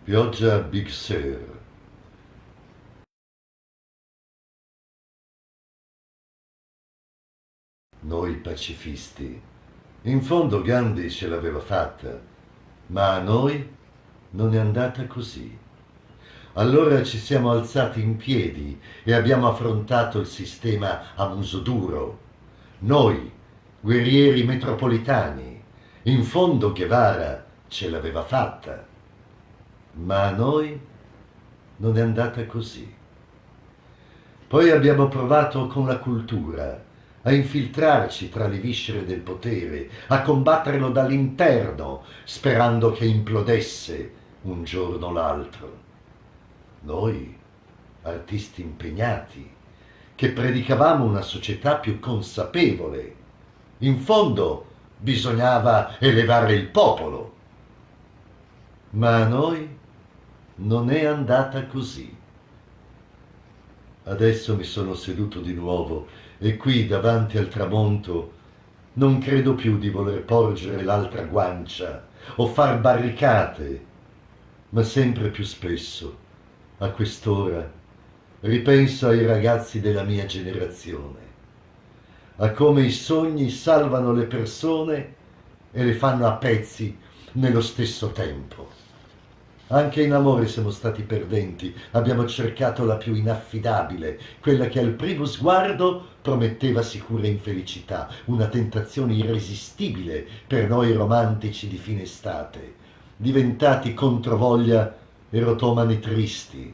Pioggia Big Sur. Noi pacifisti. In fondo Gandhi ce l'aveva fatta, ma a noi non è andata così. Allora ci siamo alzati in piedi e abbiamo affrontato il sistema a muso duro. Noi, guerrieri metropolitani. In fondo Guevara ce l'aveva fatta, ma a noi non è andata così. Poi abbiamo provato con la cultura a infiltrarci tra le viscere del potere, a combatterlo dall'interno, sperando che implodesse un giorno o l'altro. Noi, artisti impegnati, che predicavamo una società più consapevole. In fondo bisognava elevare il popolo, ma a noi non è andata così. Adesso mi sono seduto di nuovo e qui davanti al tramonto non credo più di voler porgere l'altra guancia o far barricate, ma sempre più spesso, a quest'ora, ripenso ai ragazzi della mia generazione, a come i sogni salvano le persone e le fanno a pezzi nello stesso tempo. Anche in amore siamo stati perdenti, abbiamo cercato la più inaffidabile, quella che al primo sguardo prometteva sicura infelicità, una tentazione irresistibile per noi romantici di fine estate, diventati controvoglia erotomani tristi.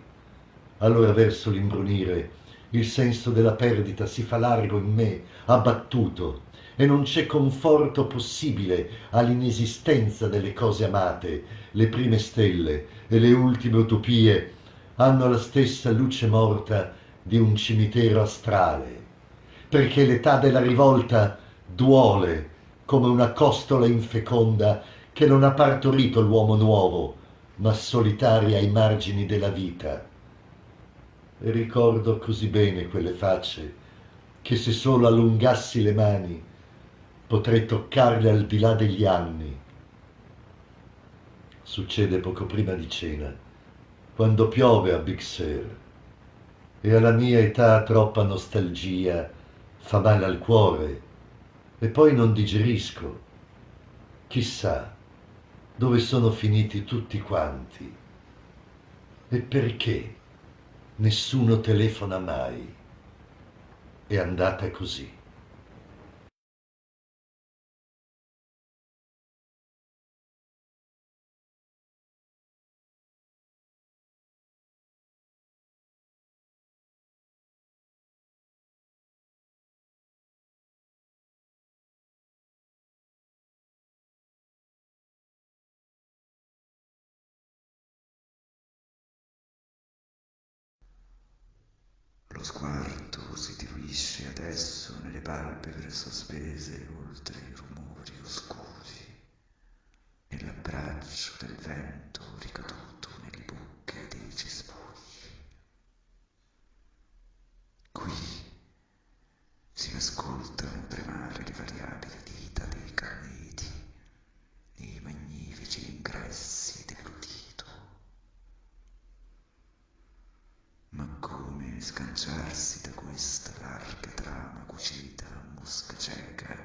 Allora verso l'imbrunire il senso della perdita si fa largo in me, abbattuto, e non c'è conforto possibile all'inesistenza delle cose amate. Le prime stelle e le ultime utopie hanno la stessa luce morta di un cimitero astrale, perché l'età della rivolta duole come una costola infeconda che non ha partorito l'uomo nuovo, ma solitaria ai margini della vita. E ricordo così bene quelle facce che se solo allungassi le mani potrei toccarle al di là degli anni. Succede poco prima di cena, quando piove a Big Sur, e alla mia età troppa nostalgia fa male al cuore e poi non digerisco. Chissà dove sono finiti tutti quanti e perché nessuno telefona mai. È andata così. Lo sguardo si diluisce adesso nelle palpebre sospese oltre i rumori oscuri, nell'abbraccio del vento ricaduto nelle buche dei cespugli. Qui si ascoltano tremare le variabili dita dei caneti nei magnifici ingressi dell'udito. Ma come sganciarsi da questa larga trama cucita a mosca cieca?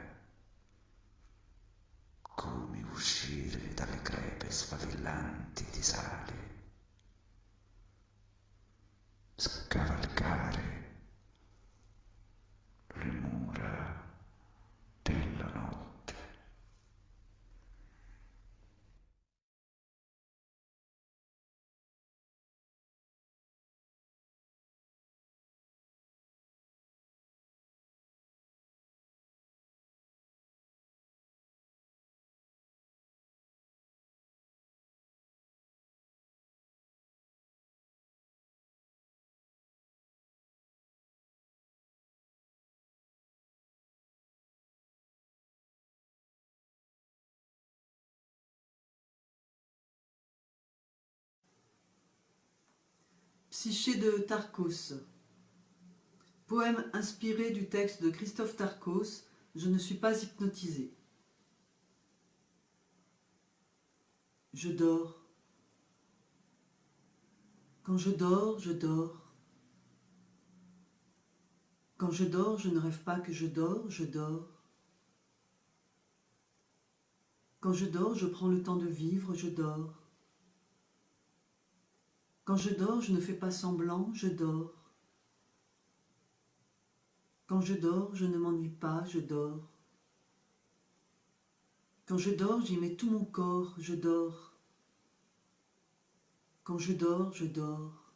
Come uscire dalle crepe sfavillanti di sale? Scavalcare le mura della notte. Psyché de Tarkos. Poème inspiré du texte de Christophe Tarkos, Je ne suis pas hypnotisé. Je dors. Quand je dors, je dors. Quand je dors, je ne rêve pas que je dors, je dors. Quand je dors, je prends le temps de vivre, je dors. Quand je dors, je ne fais pas semblant, je dors. Quand je dors, je ne m'ennuie pas, je dors. Quand je dors, j'y mets tout mon corps, je dors. Quand je dors, je dors.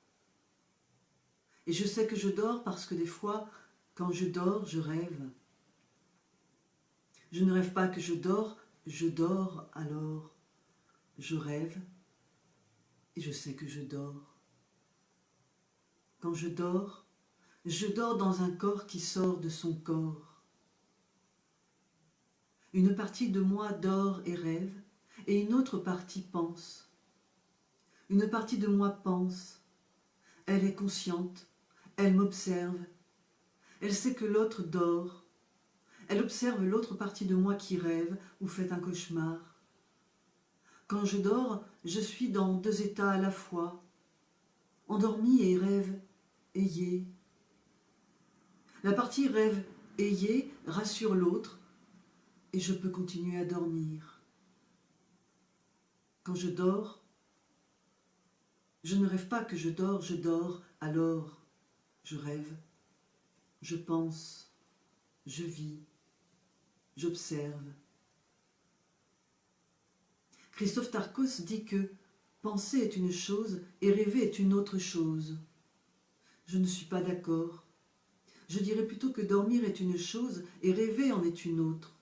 Et je sais que je dors parce que des fois, quand je dors, je rêve. Je ne rêve pas que je dors alors je rêve et je sais que je dors. Quand je dors dans un corps qui sort de son corps. Une partie de moi dort et rêve, et une autre partie pense. Une partie de moi pense. Elle est consciente, elle m'observe. Elle sait que l'autre dort. Elle observe l'autre partie de moi qui rêve ou fait un cauchemar. Quand je dors, je suis dans deux états à la fois, endormi et rêve éillé. La partie rêve éillé rassure l'autre et je peux continuer à dormir. Quand je dors, je ne rêve pas que je dors, alors je rêve, je pense, je vis, j'observe. Christophe Tarkos dit que penser est une chose et rêver est une autre chose. Je ne suis pas d'accord. Je dirais plutôt que dormir est une chose et rêver en est une autre.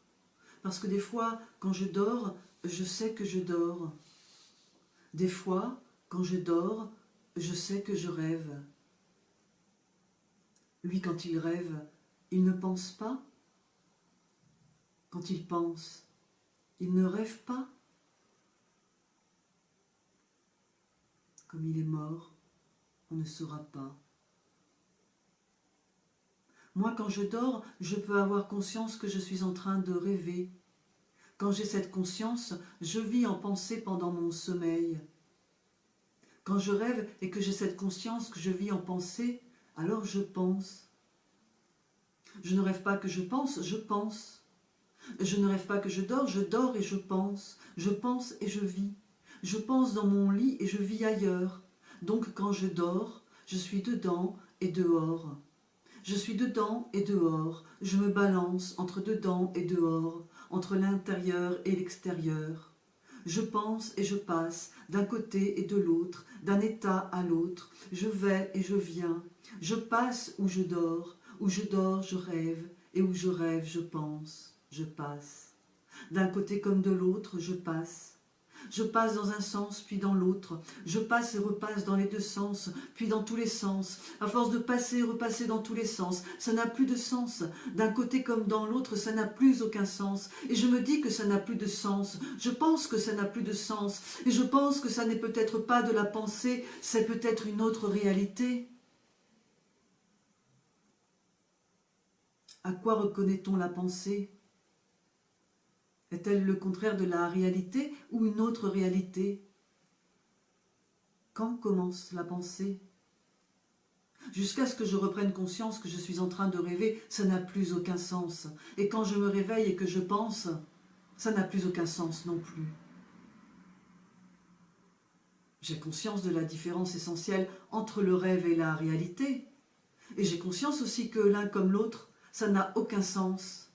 Parce que des fois, quand je dors, je sais que je dors. Des fois, quand je dors, je sais que je rêve. Lui, quand il rêve, il ne pense pas. Quand il pense, il ne rêve pas. Comme il est mort, on ne saura pas. Moi, quand je dors, je peux avoir conscience que je suis en train de rêver. Quand j'ai cette conscience, je vis en pensée pendant mon sommeil. Quand je rêve et que j'ai cette conscience que je vis en pensée, alors je pense. Je ne rêve pas que je pense, je pense. Je ne rêve pas que je dors et je pense. Je pense et je vis. Je pense dans mon lit et je vis ailleurs. Donc quand je dors, je suis dedans et dehors. Je suis dedans et dehors. Je me balance entre dedans et dehors, entre l'intérieur et l'extérieur. Je pense et je passe d'un côté et de l'autre, d'un état à l'autre. Je vais et je viens. Je passe où je dors, je rêve, et où je rêve, je pense, je passe. D'un côté comme de l'autre, je passe. Je passe dans un sens, puis dans l'autre. Je passe et repasse dans les deux sens, puis dans tous les sens. À force de passer et repasser dans tous les sens, ça n'a plus de sens. D'un côté comme dans l'autre, ça n'a plus aucun sens. Et je me dis que ça n'a plus de sens. Je pense que ça n'a plus de sens. Et je pense que ça n'est peut-être pas de la pensée, c'est peut-être une autre réalité. À quoi reconnaît-on la pensée ? Est-elle le contraire de la réalité ou une autre réalité ? Quand commence la pensée ? Jusqu'à ce que je reprenne conscience que je suis en train de rêver, ça n'a plus aucun sens. Et quand je me réveille et que je pense, ça n'a plus aucun sens non plus. J'ai conscience de la différence essentielle entre le rêve et la réalité. Et j'ai conscience aussi que l'un comme l'autre, ça n'a aucun sens.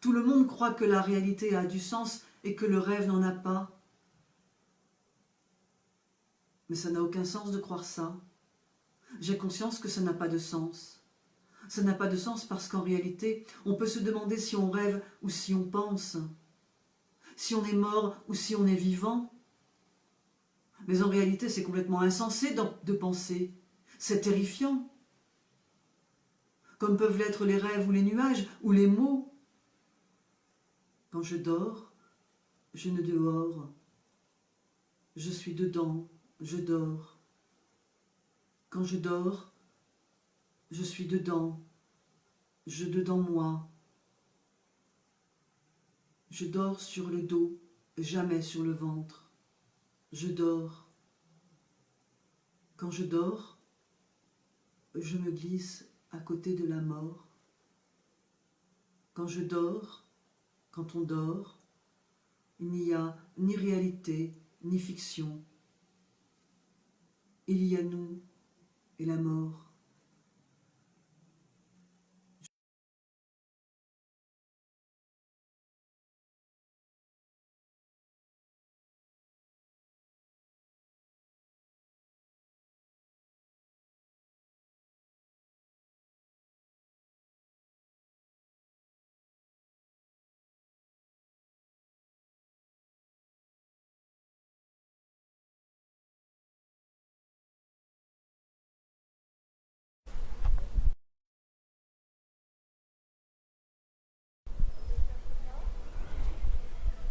Tout le monde croit que la réalité a du sens et que le rêve n'en a pas. Mais ça n'a aucun sens de croire ça. J'ai conscience que ça n'a pas de sens. Ça n'a pas de sens parce qu'en réalité, on peut se demander si on rêve ou si on pense, si on est mort ou si on est vivant. Mais en réalité, c'est complètement insensé de penser. C'est terrifiant. Comme peuvent l'être les rêves ou les nuages ou les mots. Quand je dors, je ne dehors. Je suis dedans, je dors. Quand je dors, je suis dedans, je dedans moi. Je dors sur le dos, jamais sur le ventre. Je dors. Quand je dors, je me glisse à côté de la mort. Quand je dors, quand on dort, il n'y a ni réalité, ni fiction. Il y a nous et la mort.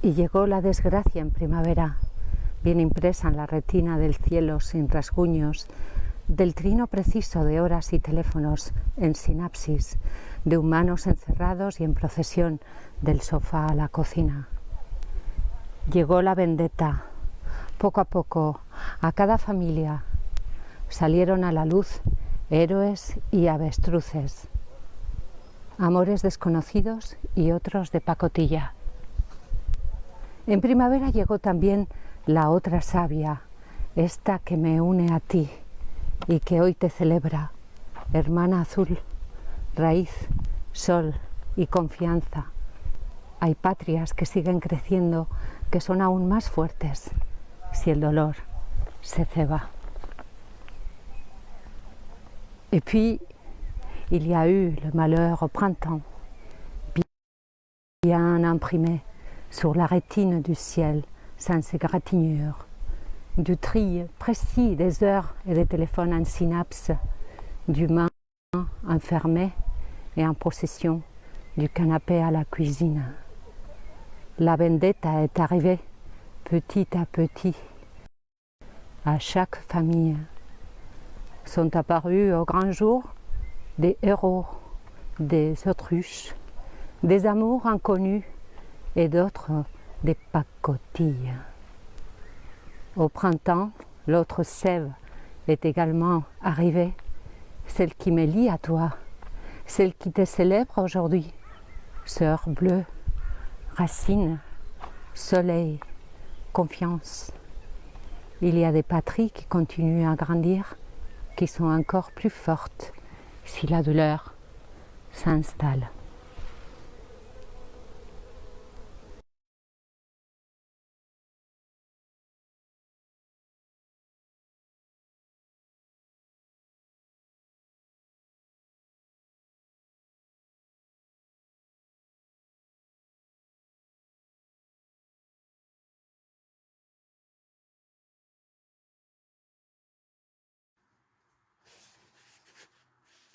Y llegó la desgracia en primavera, bien impresa en la retina del cielo sin rasguños, del trino preciso de horas y teléfonos en sinapsis, de humanos encerrados y en procesión del sofá a la cocina. Llegó la vendetta. Poco a poco, a cada familia salieron a la luz héroes y avestruces, amores desconocidos y otros de pacotilla. En primavera llegó también la otra savia, esta que me une a ti y que hoy te celebra, hermana azul, raíz, sol y confianza. Hay patrias que siguen creciendo, que son aún más fuertes si el dolor se ceba. Et puis, il y a eu le malheur au printemps, bien imprimé sur la rétine du ciel, sans égratignure, du tri précis des heures et des téléphones en synapse, d'humains enfermés et en possession du canapé à la cuisine. La vendetta est arrivée petit à petit. À chaque famille sont apparus au grand jour des héros, des autruches, des amours inconnus et d'autres des pacotilles. Au printemps, l'autre sève est également arrivée, celle qui me lie à toi, celle qui te célèbre aujourd'hui, sœur bleue, racine, soleil, confiance. Il y a des patries qui continuent à grandir, qui sont encore plus fortes si la douleur s'installe.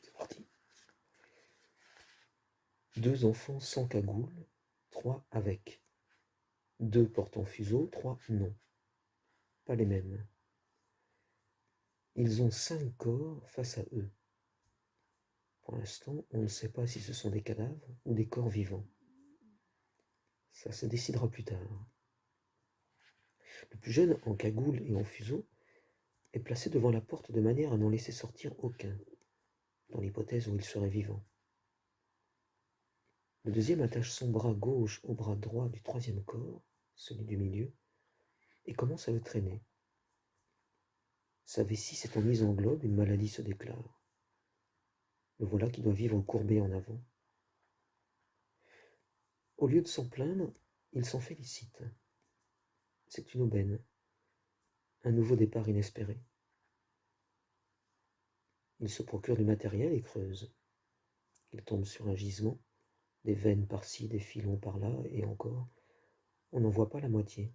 C'est parti. Deux enfants sans cagoule, trois avec. Deux portant fuseau, trois non. Pas les mêmes. Ils ont 5 corps face à eux. Pour l'instant, on ne sait pas si ce sont des cadavres ou des corps vivants. Ça se décidera plus tard. Le plus jeune, en cagoule et en fuseau, est placé devant la porte de manière à n'en laisser sortir aucun, dans l'hypothèse où il serait vivant. Le deuxième attache son bras gauche au bras droit du troisième corps, celui du milieu, et commence à le traîner. Sa vessie s'étant mise en globe, une maladie se déclare. Le voilà qui doit vivre courbé en avant. Au lieu de s'en plaindre, il s'en félicite. C'est une aubaine, un nouveau départ inespéré. Il se procure du matériel et creuse. Il tombe sur un gisement, des veines par-ci, des filons par-là, et encore, on n'en voit pas la moitié.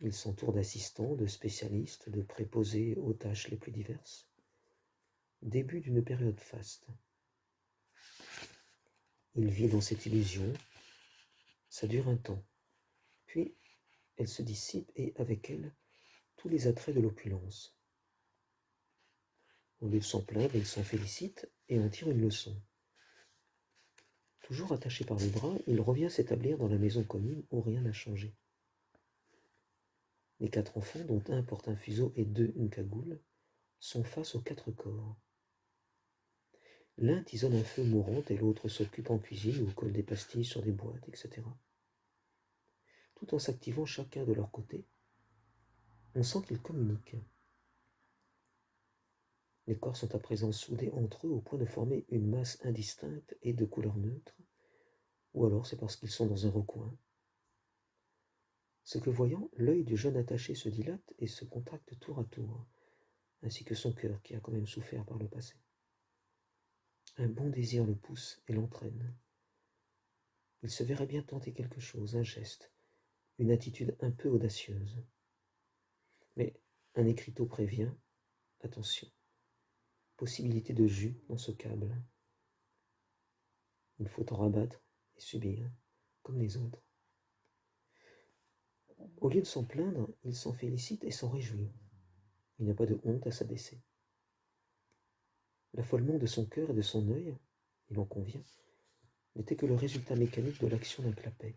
Il s'entoure d'assistants, de spécialistes, de préposés aux tâches les plus diverses. Début d'une période faste. Il vit dans cette illusion, ça dure un temps. Puis, elle se dissipe et, avec elle, tous les attraits de l'opulence. Au lieu de s'en plaindre, il s'en félicite et en tire une leçon. Toujours attaché par le bras, il revient s'établir dans la maison commune où rien n'a changé. Les 4 enfants, dont un porte un fuseau et 2 une cagoule, sont face aux 4 corps. L'un tisonne un feu mourant et l'autre s'occupe en cuisine ou colle des pastilles sur des boîtes, etc. Tout en s'activant chacun de leur côté, on sent qu'ils communiquent. Les corps sont à présent soudés entre eux au point de former une masse indistincte et de couleur neutre, ou alors c'est parce qu'ils sont dans un recoin. Ce que voyant, l'œil du jeune attaché se dilate et se contracte tour à tour, ainsi que son cœur qui a quand même souffert par le passé. Un bon désir le pousse et l'entraîne. Il se verrait bien tenter quelque chose, un geste, une attitude un peu audacieuse. Mais un écriteau prévient, attention, possibilité de jus dans ce câble. Il faut en rabattre et subir, comme les autres. Au lieu de s'en plaindre, il s'en félicite et s'en réjouit. Il n'y a pas de honte à s'abaisser. L'affolement de son cœur et de son œil, il en convient, n'était que le résultat mécanique de l'action d'un clapet.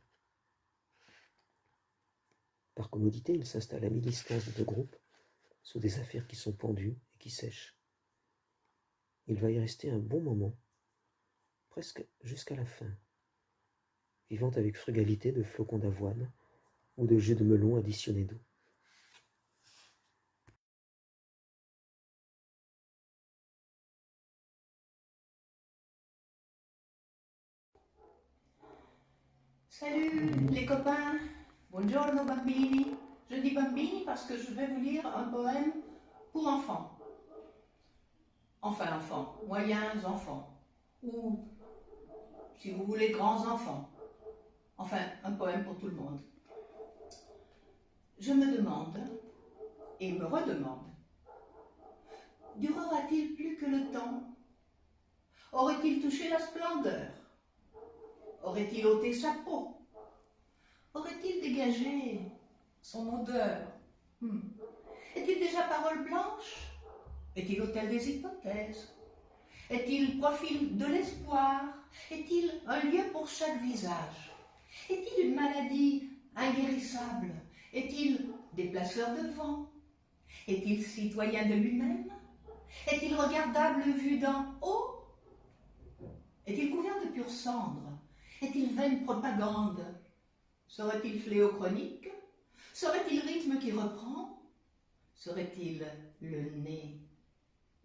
Par commodité, il s'installe à mi-distance des 2 groupes, sous des affaires qui sont pendues et qui sèchent. Il va y rester un bon moment, presque jusqu'à la fin, vivant avec frugalité de flocons d'avoine ou de jus de melon additionné d'eau. Salut les copains, buongiorno bambini. Je dis bambini parce que je vais vous lire un poème pour enfants. Enfin enfants, moyens enfants, ou si vous voulez grands enfants. Enfin un poème pour tout le monde. Je me demande, et me redemande, durera-t-il plus que le temps? Aurait-il touché la splendeur? Aurait-il ôté sa peau? Aurait-il dégagé son odeur? Est-il déjà parole blanche? Est-il hôtel des hypothèses? Est-il profil de l'espoir? Est-il un lieu pour chaque visage? Est-il une maladie inguérissable? Est-il déplaceur de vent? Est-il citoyen de lui-même? Est-il regardable vu d'en haut? Est-il couvert de pure cendre? Est-il vaine propagande? Serait-il fléau chronique? Serait-il rythme qui reprend? Serait-il le nez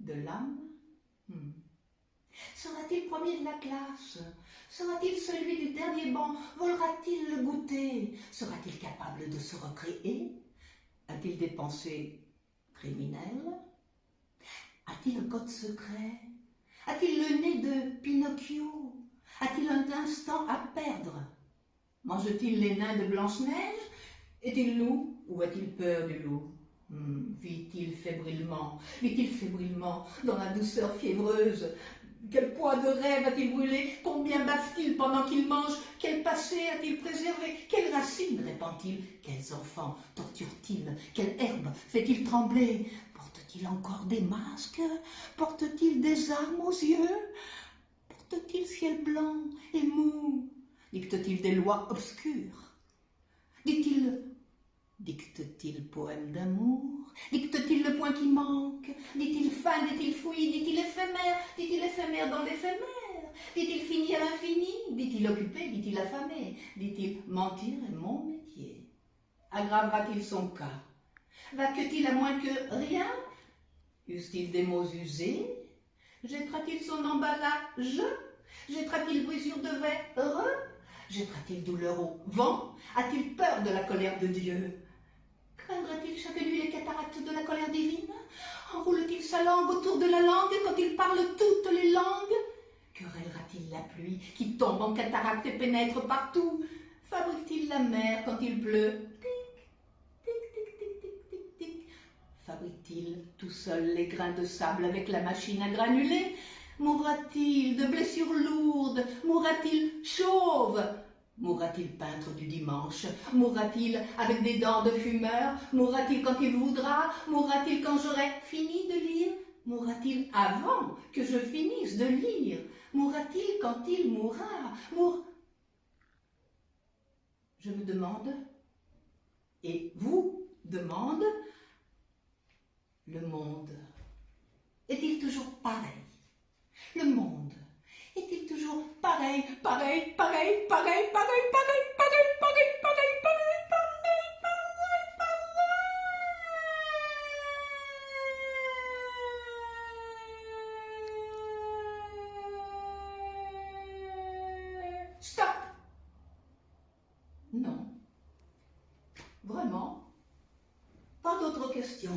de l'âme? Sera-t-il premier de la classe? Sera-t-il celui du dernier banc? Volera-t-il le goûter? Sera-t-il capable de se recréer? A-t-il des pensées criminelles? A-t-il un code secret? A-t-il le nez de Pinocchio? A-t-il un instant à perdre? Mange-t-il les nains de Blanche-Neige? Est-il loup ou a-t-il peur du loup? Vit-il fébrilement dans la douceur fiévreuse? Quel poids de rêve a-t-il brûlé? Combien baffe-t-il pendant qu'il mange? Quel passé a-t-il préservé? Quelles racines répand-il? Quels enfants torture-t-il? Quelle herbe fait-il trembler? Porte-t-il encore des masques? Porte-t-il des armes aux yeux? Porte-t-il ciel blanc et mou? Dicte-t-il des lois obscures? Dicte-t-il poème d'amour? Dicte-t-il le point qui manque? Dit-il fin? Dit-il fouillis? Dit-il éphémère? Dit-il éphémère dans l'éphémère? Dit-il fini à l'infini? Dit-il occupé? Dit-il affamé? Dit-il mentir est mon métier? Aggravera-t-il son cas? Va-que-t-il à moins que rien? Use-t-il des mots usés? Jettera-t-il son emballage? Jettera-t-il brisure de verre? Jettera-t-il douleur au vent? A-t-il peur de la colère de Dieu? Craindra-t-il chaque nuit les cataractes de la colère divine? Enroule-t-il sa langue autour de la langue quand il parle toutes les langues? Querellera-t-il la pluie qui tombe en cataracte et pénètre partout? Fabrique-t-il la mer quand il pleut? Tic, tic, tic, tic, tic, tic, tic. Fabrique-t-il tout seul les grains de sable avec la machine à granuler? Mourra-t-il de blessures lourdes? Mourra-t-il chauve? Mourra-t-il peintre du dimanche? Mourra-t-il avec des dents de fumeur? Mourra-t-il quand il voudra? Mourra-t-il quand j'aurai fini de lire? Mourra-t-il avant que je finisse de lire? Mourra-t-il quand il mourra? Je me demande, et vous demande, le monde est-il toujours pareil? Le monde est-il toujours pareil, pareil, pareil, pareil, pareil, pareil, pareil, pareil, pareil, pareil, pareil? Stop! Non. Vraiment? Pas d'autres questions?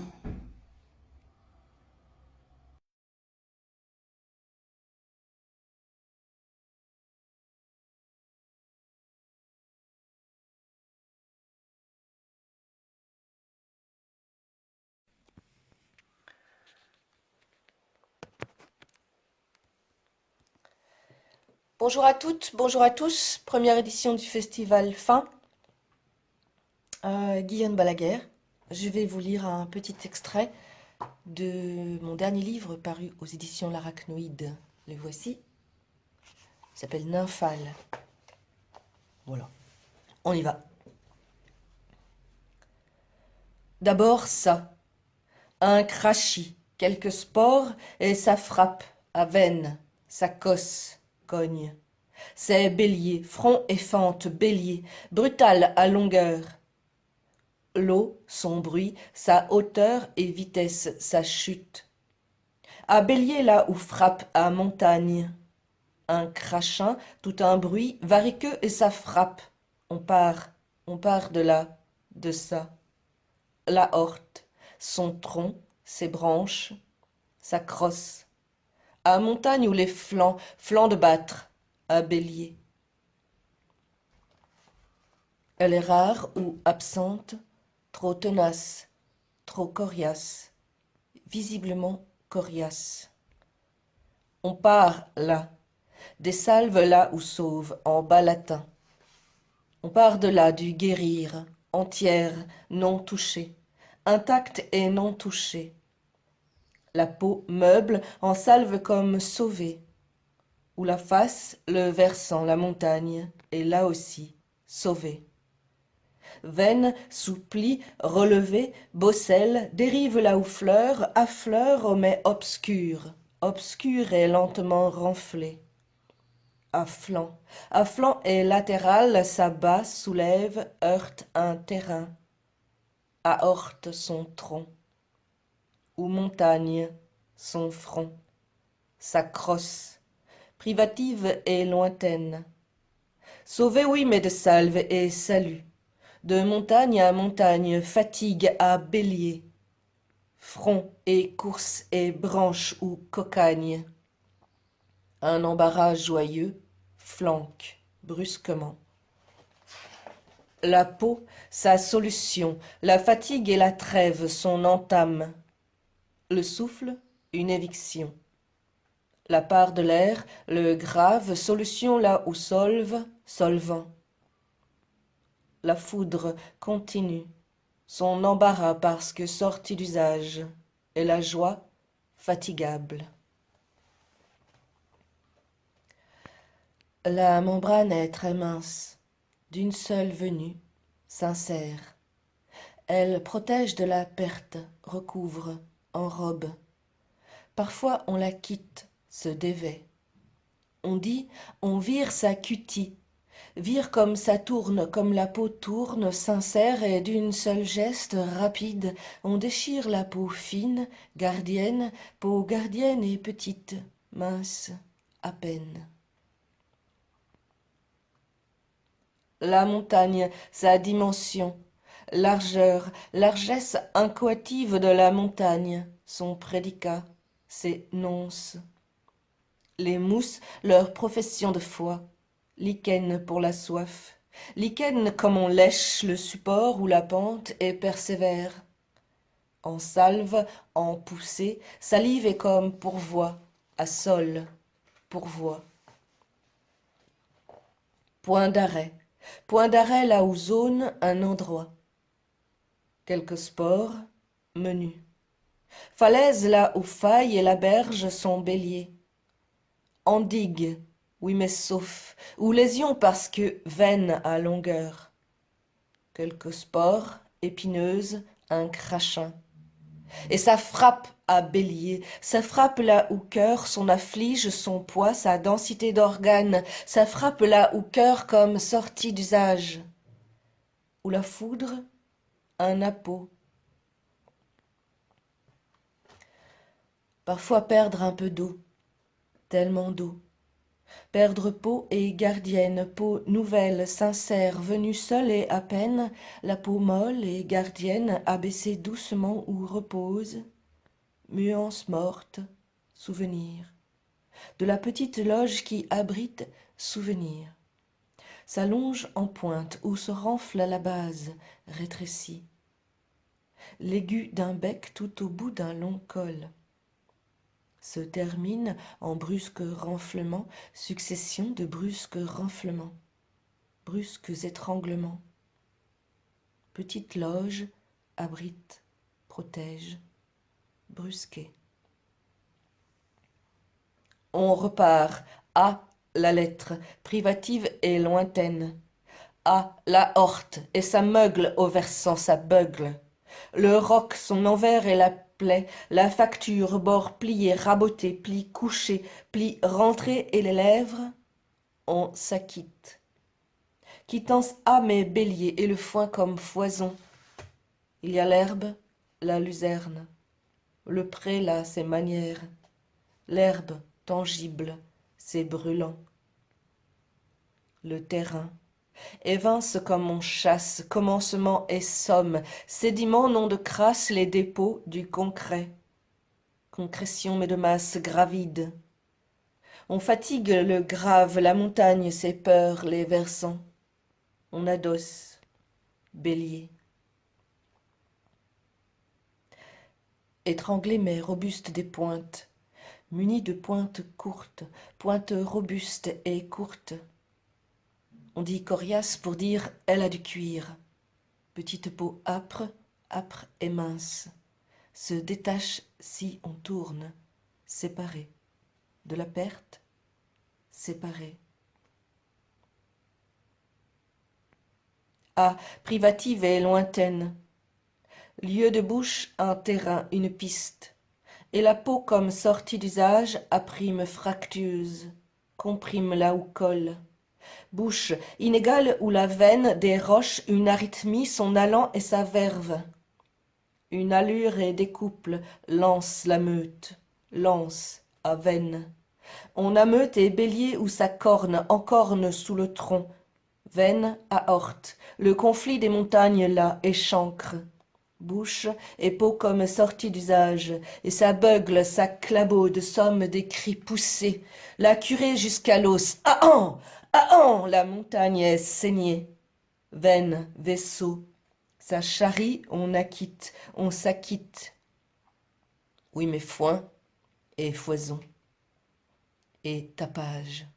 Bonjour à toutes, bonjour à tous. Première édition du festival Fin. Guyane Balaguer. Je vais vous lire un petit extrait de mon dernier livre paru aux éditions L'Arachnoïde. Le voici. Il s'appelle Nymphale. Voilà. On y va. D'abord ça. Un crachis, quelques spores et ça frappe à veine, ça cosse, cogne. C'est bélier, front et fente, bélier, brutal à longueur. L'eau, son bruit, sa hauteur et vitesse, sa chute. À bélier là où frappe à montagne. Un crachin, tout un bruit, variqueux et ça frappe. On part de là, de ça. La horte, son tronc, ses branches, sa crosse. À montagne où les flancs de battre, à bélier. Elle est rare ou absente, trop tenace, trop coriace, visiblement coriace. On part là, des salves là où sauve, en bas latin. On part de là du guérir, entière, non touchée, intacte et non touchée. La peau meuble en salve comme sauvée, ou la face, le versant, la montagne, est là aussi, sauvée. Veine, souplie, relevée, bosselle, dérive là où fleure, affleure mais obscure, obscure et lentement renflée. À flanc et latéral, s'abat, soulève, heurte un terrain. Aorte son tronc, ou montagne son front, sa crosse, privative et lointaine. Sauvée, oui, mais de salve et salut. De montagne à montagne, fatigue à bélier, front et course et branche ou cocagne. Un embarras joyeux flanque brusquement. La peau, sa solution, la fatigue et la trêve, son entame. Le souffle, une éviction. La part de l'air, le grave, solution là où solve, solvant. La foudre continue, son embarras parce que sorti d'usage, et la joie fatigable. La membrane est très mince, d'une seule venue, sincère. Elle protège de la perte, recouvre, enrobe. Parfois on la quitte, se dévait. On dit, on vire sa cutie, vire comme ça tourne, comme la peau tourne, sincère et d'une seule geste rapide, on déchire la peau fine, gardienne, peau gardienne et petite, mince, à peine. La montagne, sa dimension, largeur, largesse incoative de la montagne, son prédicat, ses nonces. Les mousses, leur profession de foi, lichen pour la soif, lichen comme on lèche le support ou la pente et persévère. En salve, en poussée, salive est comme pourvoi, à sol, pourvoi. Point d'arrêt là où zone un endroit. Quelques spores, menus. Falaise là où faille et la berge sont béliers. Endigue, oui mais sauf, ou lésion parce que veine à longueur. Quelques spores, épineuses, un crachin. Et ça frappe à bélier, ça frappe là où cœur son afflige, son poids, sa densité d'organes, ça frappe là où cœur comme sorti d'usage. Ou la foudre, un appôt. Parfois perdre un peu d'eau, tellement d'eau. Perdre peau et gardienne, peau nouvelle, sincère, venue seule et à peine, la peau molle et gardienne, abaissée doucement où repose, muance morte, souvenir. De la petite loge qui abrite souvenir. S'allonge en pointe où se renfle à la base, rétrécie. L'aigu d'un bec tout au bout d'un long col. Se termine en brusques renflements, succession de brusques renflements, brusques étranglements. Petite loge, abrite, protège, brusqué. On repart. A, la lettre, privative et lointaine. A, la horte, et sa meugle au versant, sa beugle. Le roc, son envers et la plaie, la facture, bord plié, raboté, pli couché, pli rentré et les lèvres, on s'acquitte. Quittance âme et bélier et le foin comme foison. Il y a l'herbe, la luzerne, le prélat, ses manières, l'herbe tangible, c'est brûlant. Le terrain, évince comme on chasse, commencement et somme, sédiment nom de crasse, les dépôts du concret. Concrétion mais de masse gravide. On fatigue le grave, la montagne, ses peurs, les versants. On adosse, bélier. Étranglé mais robuste des pointes, muni de pointes courtes, pointes robustes et courtes. On dit coriace pour dire elle a du cuir. Petite peau âpre, âpre et mince, se détache si on tourne, séparée. De la perte, séparée. A, privative et lointaine. Lieu de bouche, un terrain, une piste. Et la peau comme sortie d'usage, à prime fractueuse, comprime là où colle. Bouche inégale où la veine des roches, une arythmie, son allant et sa verve. Une allure et découple, lance la meute, lance à veine. On ameute et bélier où sa corne encorne sous le tronc, veine à horte, le conflit des montagnes là, échancre. Bouche et peau comme sortie d'usage, et sa beugle, sa clabaude, somme des cris poussés, la curée jusqu'à l'os. Ah la montagne est saignée. Veine, vaisseau, sa charrie, on acquitte, on s'acquitte. Oui, mais foin et foison et tapage.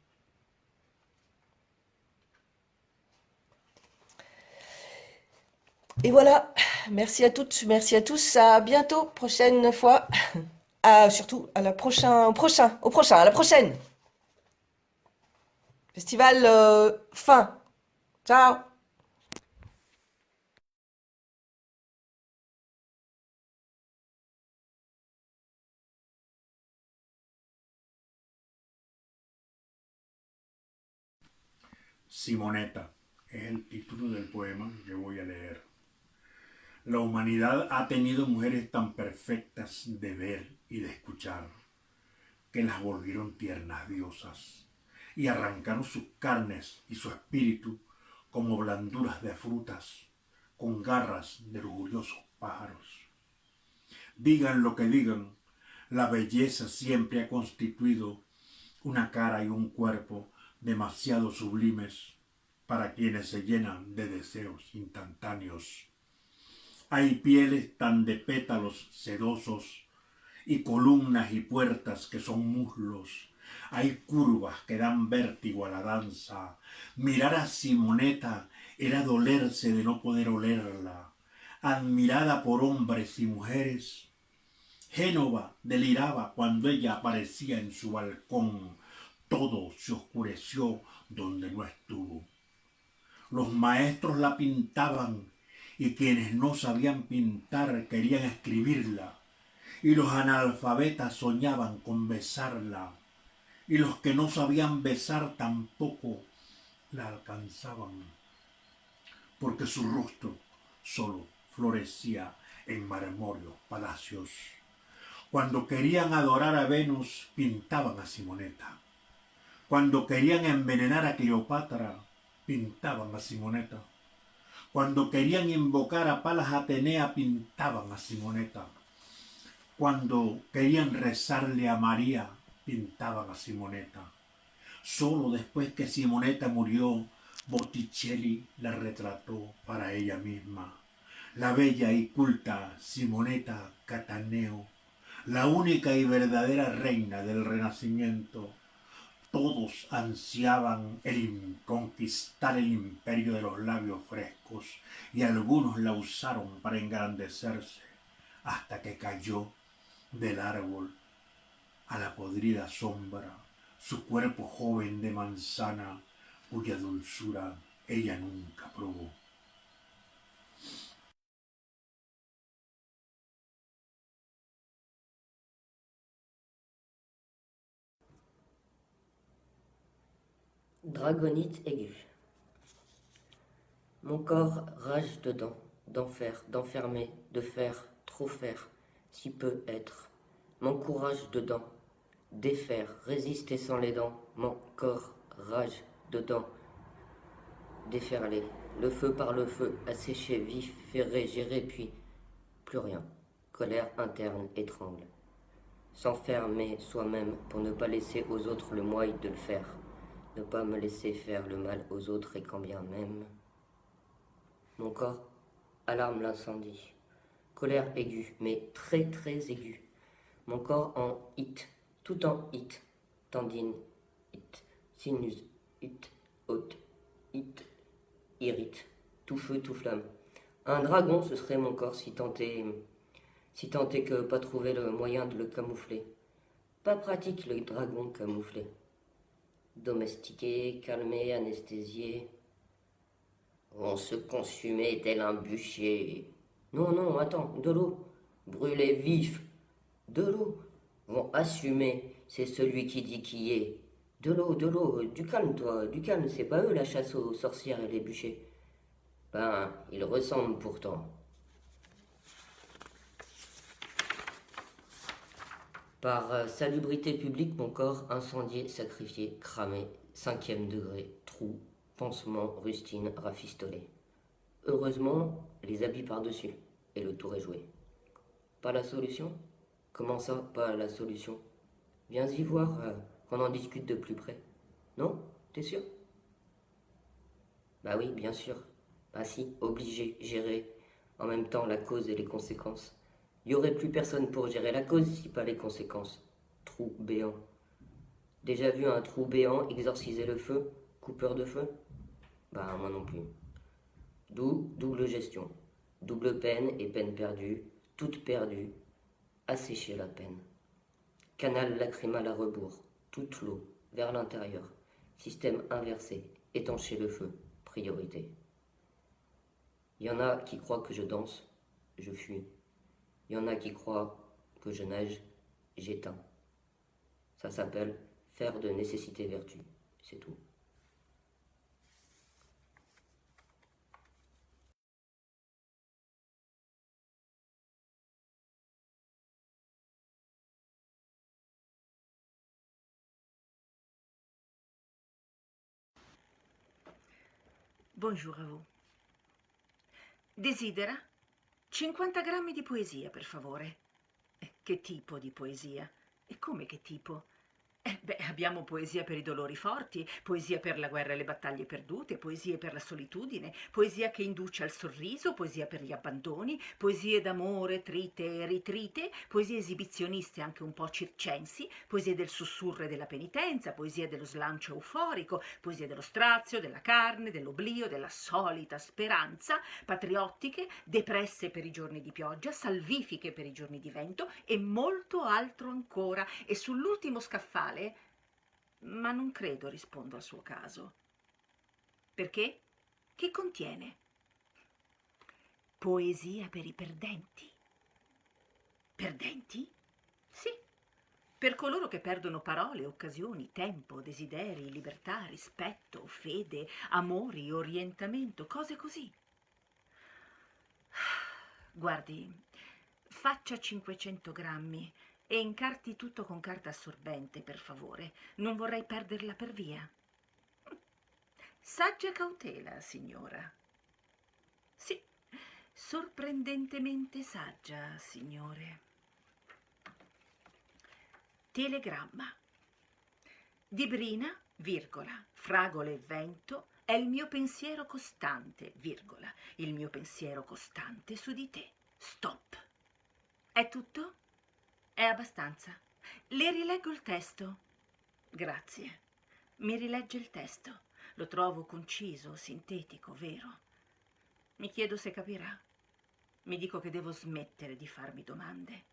Et voilà, merci à toutes, merci à tous, à bientôt, prochaine fois, surtout à la à la prochaine. Festival fin. Ciao. Simonetta es el título del poema que voy a leer. La humanidad ha tenido mujeres tan perfectas de ver y de escuchar que las volvieron tiernas diosas y arrancaron sus carnes y su espíritu como blanduras de frutas con garras de lujuriosos pájaros. Digan lo que digan, la belleza siempre ha constituido una cara y un cuerpo demasiado sublimes para quienes se llenan de deseos instantáneos. Hay pieles tan de pétalos sedosos y columnas y puertas que son muslos. Hay curvas que dan vértigo a la danza. Mirar a Simonetta era dolerse de no poder olerla. Admirada por hombres y mujeres, Génova deliraba cuando ella aparecía en su balcón. Todo se oscureció donde no estuvo. Los maestros la pintaban y quienes no sabían pintar querían escribirla, y los analfabetas soñaban con besarla, y los que no sabían besar tampoco la alcanzaban, porque su rostro solo florecía en marmóreos palacios. Cuando querían adorar a Venus, pintaban a Simonetta. Cuando querían envenenar a Cleopatra, pintaban a Simonetta. Cuando querían invocar a Palas Atenea, pintaban a Simonetta. Cuando querían rezarle a María, pintaban a Simonetta. Solo después que Simonetta murió, Botticelli la retrató para ella misma. La bella y culta Simonetta Cattaneo, la única y verdadera reina del Renacimiento. Todos ansiaban conquistar el imperio de los labios frescos, y algunos la usaron para engrandecerse, hasta que cayó del árbol a la podrida sombra su cuerpo joven de manzana, cuya dulzura ella nunca probó. Dragonite aiguë. Mon corps rage dedans, d'enfer, d'enfermer, de faire, trop faire, si peu être. Mon courage dedans, défaire, résister sans les dents. Mon corps rage dedans, déferler. Le feu par le feu, assécher, vif, ferrer, gérer, puis plus rien. Colère interne étrangle. S'enfermer soi-même pour ne pas laisser aux autres le moyen de le faire. Ne pas me laisser faire le mal aux autres, et quand bien même. Mon corps alarme l'incendie. Colère aiguë, mais très très aiguë. Mon corps en hit, tout en hit. Tendine, hit, sinus, hit, haute, hit, irrite. Tout feu, tout flamme. Un dragon, ce serait mon corps si tant est que pas trouver le moyen de le camoufler. Pas pratique le dragon camouflé. Domestiqué, calmé, anesthésié. On se consumait tel un bûcher. Non, non, attends, de l'eau. Brûlé vif. De l'eau. Vont assumer, c'est celui qui dit qui est. De l'eau, du calme, toi, du calme, c'est pas eux la chasse aux sorcières et les bûchers. Ben, ils ressemblent pourtant. Par salubrité publique, mon corps incendié, sacrifié, cramé, 5e degré, trou, pansement, rustine, rafistolé. Heureusement, les habits par-dessus, et le tour est joué. Pas la solution? Comment ça, pas la solution? Viens y voir, qu'on en discute de plus près. Non? T'es sûr? Bah oui, bien sûr. Bah si, obligé, gérer, en même temps la cause et les conséquences. Il n'y aurait plus personne pour gérer la cause, si pas les conséquences. Trou béant. Déjà vu un trou béant exorciser le feu, coupeur de feu? Bah moi non plus. D'où double gestion. Double peine et peine perdue, toute perdue, assécher la peine. Canal lacrymal à rebours, toute l'eau, vers l'intérieur. Système inversé, étancher le feu, priorité. Il y en a qui croient que je danse, je fuis. Il y en a qui croient que je nage, j'éteins. Ça s'appelle faire de nécessité vertu, c'est tout. Bonjour a vous. Desidera 50 grammi di poesia, per favore. Che tipo di poesia? E come che tipo? Abbiamo poesia per i dolori forti, poesia per la guerra e le battaglie perdute, poesie per la solitudine, poesia che induce al sorriso, poesia per gli abbandoni, poesie d'amore, trite e ritrite, poesie esibizioniste anche un po' circensi, poesie del sussurro e della penitenza, poesia dello slancio euforico, poesie dello strazio, della carne, dell'oblio, della solita speranza, patriottiche, depresse per i giorni di pioggia, salvifiche per i giorni di vento e molto altro ancora. E sull'ultimo scaffale, ma non credo rispondo al suo caso. Perché? Che contiene? poesia per i perdenti. Perdenti? Sì, per coloro che perdono parole, occasioni, tempo, desideri, libertà, rispetto, fede, amori, orientamento, cose così. Guardi, faccia 500 grammi e incarti tutto con carta assorbente, per favore. Non vorrei perderla per via. Saggia cautela, signora. Sì, sorprendentemente saggia, signore. Telegramma. Di Brina, virgola, fragole e vento, è il mio pensiero costante, virgola, il mio pensiero costante su di te. Stop. È tutto? È abbastanza. Le rileggo il testo. Grazie. Mi rilegge il testo. Lo trovo conciso, sintetico, vero. Mi chiedo se capirà. Mi dico che devo smettere di farmi domande.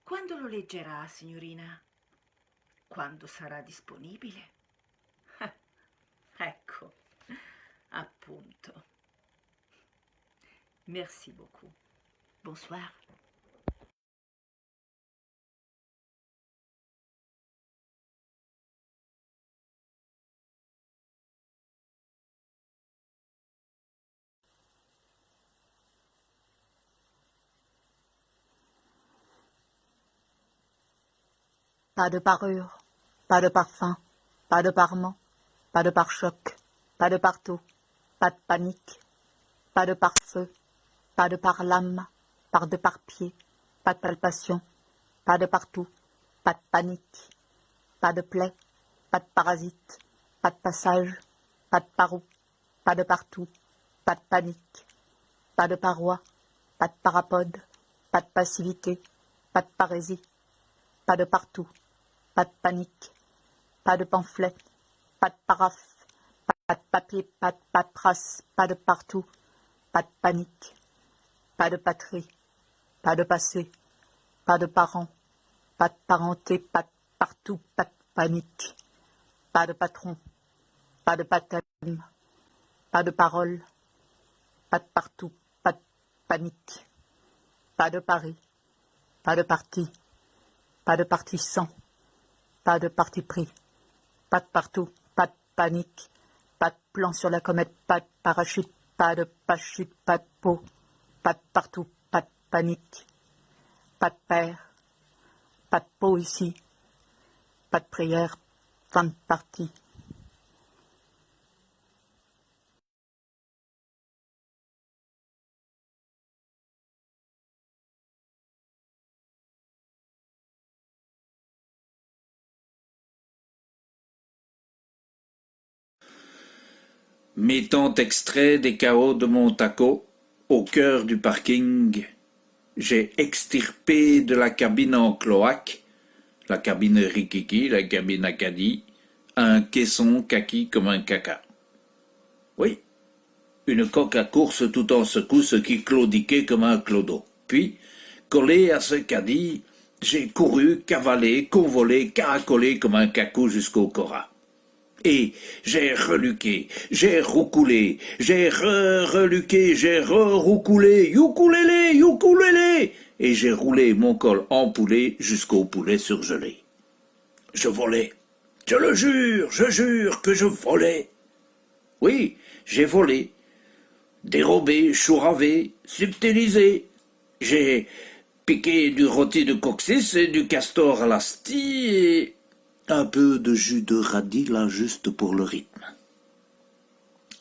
Quando lo leggerà, signorina? Quando sarà disponibile? Ecco, appunto. Merci beaucoup. Bonsoir. Pas de parure, pas de parfum, pas de parement, pas de pare-choc, pas de partout, pas de panique, pas de pare-feu, pas de par-lame, pas de par-pied, pas de palpation, pas de partout, pas de panique, pas de plaie, pas de parasite, pas de passage, pas de parou, pas de partout, pas de panique, pas de paroi, pas de parapode, pas de passivité, pas de parésie, pas de partout, pas de panique, pas de pamphlet, pas de paraphe, pas de papier, pas de paperasse, pas de partout, pas de panique, pas de patrie, pas de passé, pas de parents, pas de parenté, pas de partout, pas de panique, pas de patron, pas de baptême, pas de parole, pas de partout, pas de panique, pas de Paris, pas de parti, pas de partisan, pas de parti pris, pas de partout, pas de panique, pas de plan sur la comète, pas de parachute, pas de pachute, pas de peau, pas de partout, pas de panique, pas de père, pas de peau ici, pas de prière, fin de partie. Mettant extrait des chaos de mon taco, au cœur du parking, j'ai extirpé de la cabine en cloaque, la cabine rikiki, la cabine acadie, un caisson kaki comme un caca. Oui, une coque à course tout en secousse qui claudiquait comme un clodo. Puis, collé à ce caddie, j'ai couru, cavalé, convolé, caracolé comme un cacou jusqu'au Cora. Et j'ai reluqué, j'ai roucoulé, j'ai reluqué, j'ai roucoulé, youkoulélé, youkoulélé, et j'ai roulé mon col en poulet jusqu'au poulet surgelé. Je volais, je jure que je volais. Oui, j'ai volé, dérobé, chouravé, subtilisé. J'ai piqué du rôti de coccyx et du castor à l'astie et un peu de jus de radis là juste pour le rythme.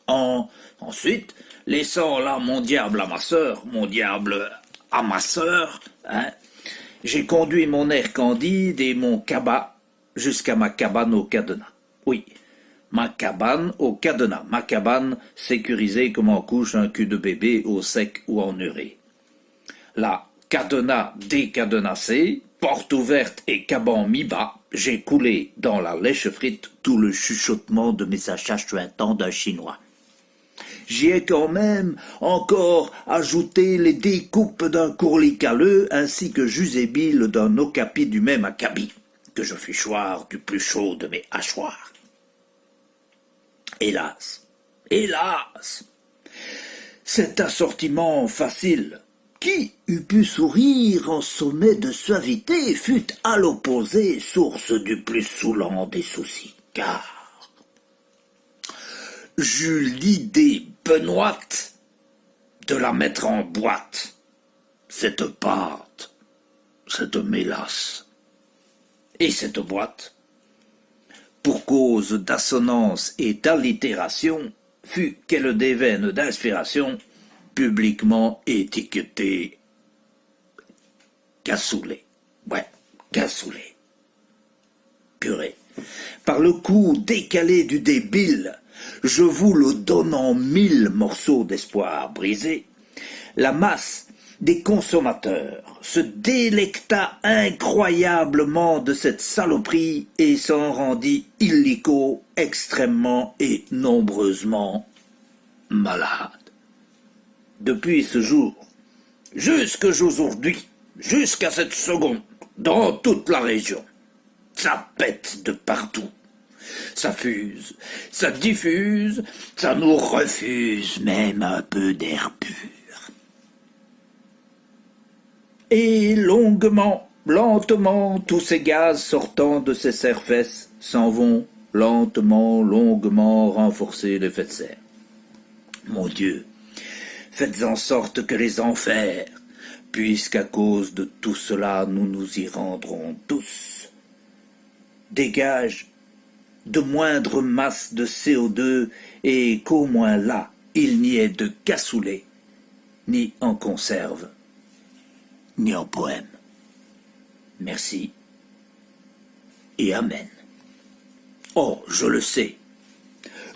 Ensuite, laissant là mon diable amasseur, hein, j'ai conduit mon air candide et mon cabas jusqu'à ma cabane au cadenas. Oui, ma cabane au cadenas, ma cabane sécurisée comme en couche un cul de bébé au sec ou en urée. La cadenas décadenassée, porte ouverte et caban mi-bas, j'ai coulé dans la lèche frite tout le chuchotement de mes achats chuintants d'un chinois. J'y ai quand même encore ajouté les découpes d'un courlis caleux ainsi que jusébile d'un okapi du même acabit, que je fus choir du plus chaud de mes hachoirs. Hélas, hélas, Cet assortiment facile, qui eût pu sourire en sommet de suavité, fut à l'opposé source du plus saoulant des soucis, car j'eus l'idée benoîte de la mettre en boîte, cette pâte, cette mélasse. Et cette boîte, pour cause d'assonance et d'allitération, fut qu'elle déveine d'inspiration, publiquement étiquetée cassoulet. Ouais, cassoulet. Purée. Par le coup décalé du débile, je vous le donne en 1000 morceaux d'espoir brisés, la masse des consommateurs se délecta incroyablement de cette saloperie et s'en rendit illico extrêmement et nombreusement malade. Depuis ce jour, jusqu'aujourd'hui, jusqu'à cette seconde, dans toute la région, ça pète de partout. Ça fuse, ça diffuse, ça nous refuse même un peu d'air pur. Et longuement, lentement, tous ces gaz sortant de ces serre-fesses s'en vont lentement, longuement renforcer l'effet de serre. Mon Dieu, faites en sorte que les enfers, puisqu'à cause de tout cela nous nous y rendrons tous, dégagent de moindres masses de CO2 et qu'au moins là, il n'y ait de cassoulet, ni en conserve, ni en poème. Merci et amen. Oh, je le sais,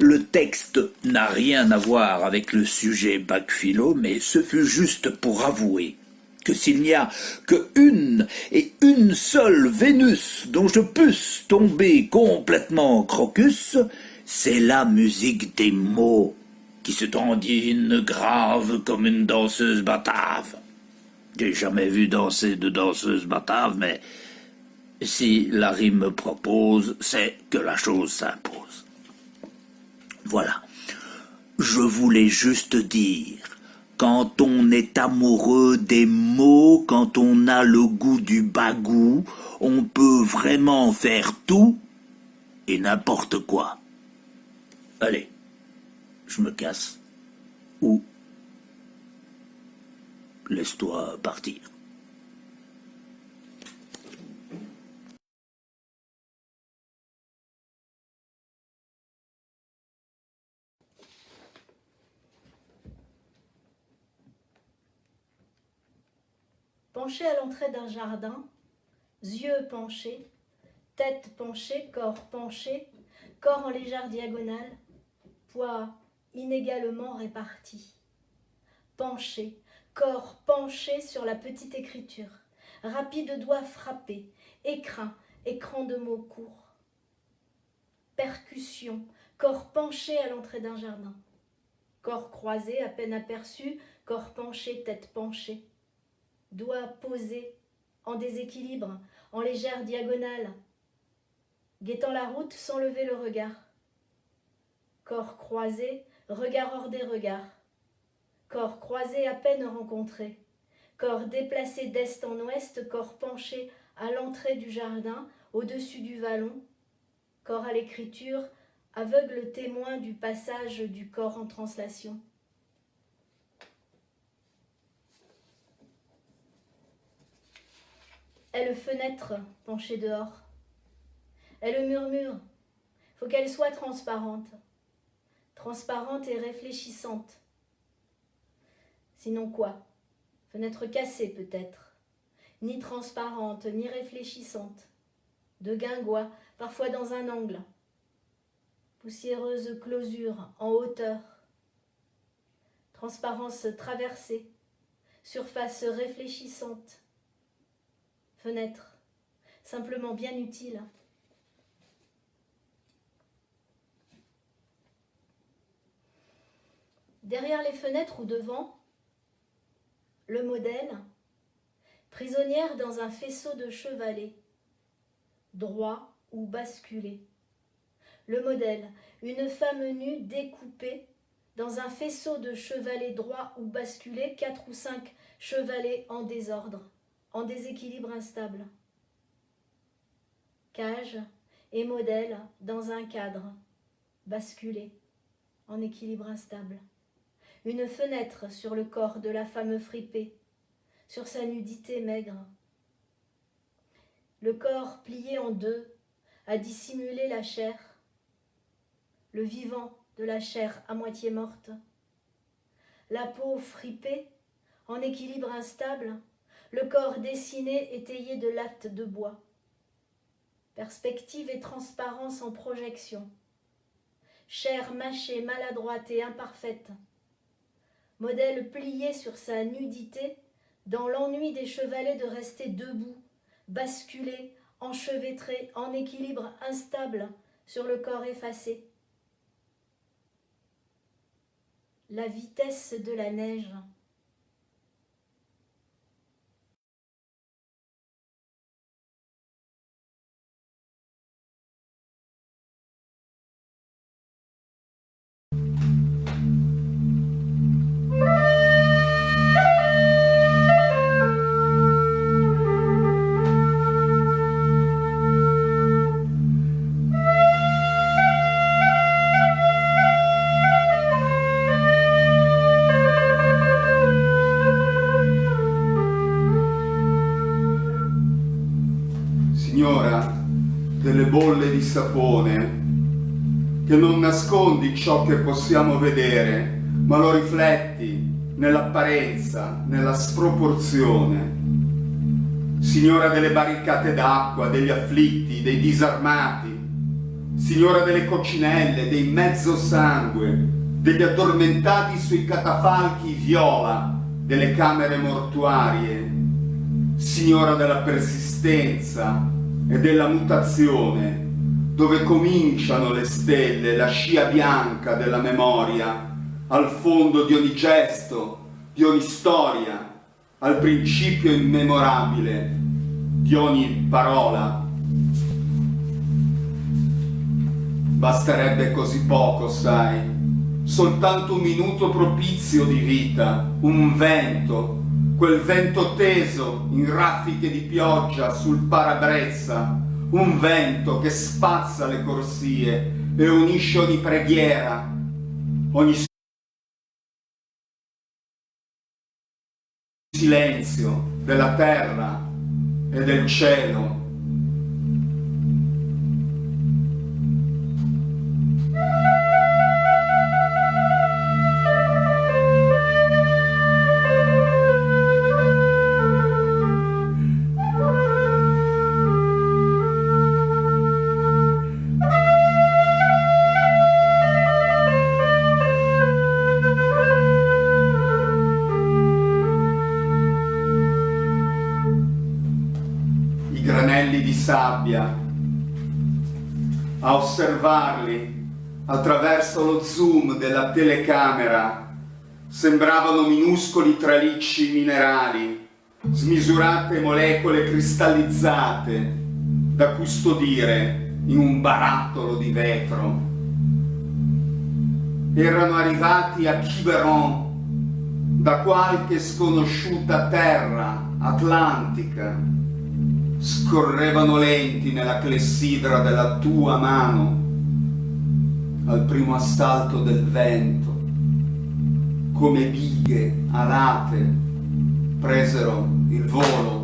le texte n'a rien à voir avec le sujet bac philo, mais ce fut juste pour avouer que s'il n'y a que une et une seule Vénus dont je puisse tomber complètement crocus, c'est la musique des mots qui se dandine grave comme une danseuse batave. J'ai jamais vu danser de danseuse batave, mais si la rime me propose, c'est que la chose s'impose. Voilà. Je voulais juste dire, quand on est amoureux des mots, quand on a le goût du bagou, on peut vraiment faire tout et n'importe quoi. Allez, je me casse. Ou laisse-toi partir. Penché à l'entrée d'un jardin, yeux penchés, tête penchée, corps penché, corps en légère diagonale, poids inégalement répartis. Penché, corps penché sur la petite écriture, rapide doigt frappé, écran de mots courts. Percussion, corps penché à l'entrée d'un jardin. Corps croisé, à peine aperçu, corps penché, tête penchée. Doigts posés, en déséquilibre, en légère diagonale, guettant la route sans lever le regard. Corps croisé, regard hors des regards. Corps croisé à peine rencontré. Corps déplacé d'est en ouest, corps penché à l'entrée du jardin, au-dessus du vallon. Corps à l'écriture, aveugle témoin du passage du corps en translation. Elle fenêtre penchée dehors. Elle murmure, faut qu'elle soit transparente. Transparente et réfléchissante. Sinon quoi? Fenêtre cassée peut-être. Ni transparente, ni réfléchissante. De guingois, parfois dans un angle. Poussiéreuse closure en hauteur. Transparence traversée. Surface réfléchissante. Fenêtre, simplement bien utile. Derrière les fenêtres ou devant, le modèle, prisonnière dans un faisceau de chevalet, droit ou basculé. Le modèle, une femme nue découpée dans un faisceau de chevalets droits ou basculés, 4 ou 5 chevalets en désordre, en déséquilibre instable. Cage et modèle dans un cadre, basculé, en équilibre instable. Une fenêtre sur le corps de la femme fripée, sur sa nudité maigre. Le corps plié en deux, à dissimuler la chair, le vivant de la chair à moitié morte. La peau fripée, en équilibre instable, le corps dessiné étayé de lattes de bois. Perspective et transparence en projection. Chair mâchée, maladroite et imparfaite. Modèle plié sur sa nudité, dans l'ennui des chevalets de rester debout, basculé, enchevêtré, en équilibre instable sur le corps effacé. La vitesse de la neige. Signora, delle bolle di sapone, che non nascondi ciò che possiamo vedere, ma lo rifletti nell'apparenza, nella sproporzione. Signora delle barricate d'acqua, degli afflitti, dei disarmati, signora delle coccinelle, dei mezzo sangue, degli addormentati sui catafalchi viola delle camere mortuarie, signora della persistenza e della mutazione, dove cominciano le stelle, la scia bianca della memoria, al fondo di ogni gesto, di ogni storia, al principio immemorabile di ogni parola. Basterebbe così poco, sai, soltanto un minuto propizio di vita, un vento, quel vento teso in raffiche di pioggia sul parabrezza, un vento che spazza le corsie e unisce ogni preghiera, ogni silenzio della terra e del cielo. Sabbia, a osservarli attraverso lo zoom della telecamera, sembravano minuscoli tralicci minerali, smisurate molecole cristallizzate da custodire in un barattolo di vetro. Erano arrivati a Quiberon da qualche sconosciuta terra atlantica. Scorrevano lenti nella clessidra della tua mano al primo assalto del vento, come bighe alate presero il volo.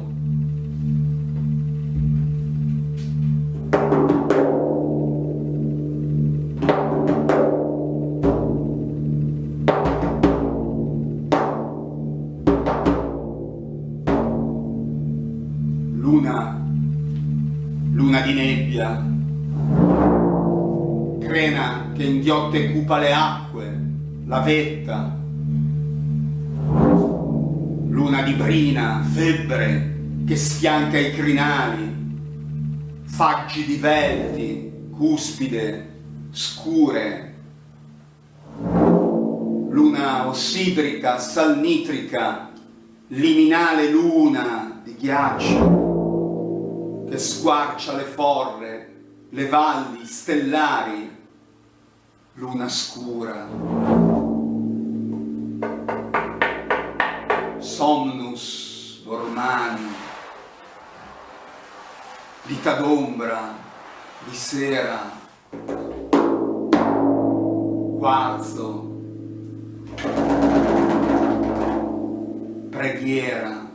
Luna di nebbia, crena che inghiotte e cupa le acque, la vetta, luna di brina, febbre che sfianca i crinali, faggi divelti, cuspide, scure, luna ossidrica, salnitrica, liminale luna di ghiaccio che squarcia le forre, le valli stellari, luna scura, somnus dormani, vita d'ombra, di sera, quarzo, preghiera.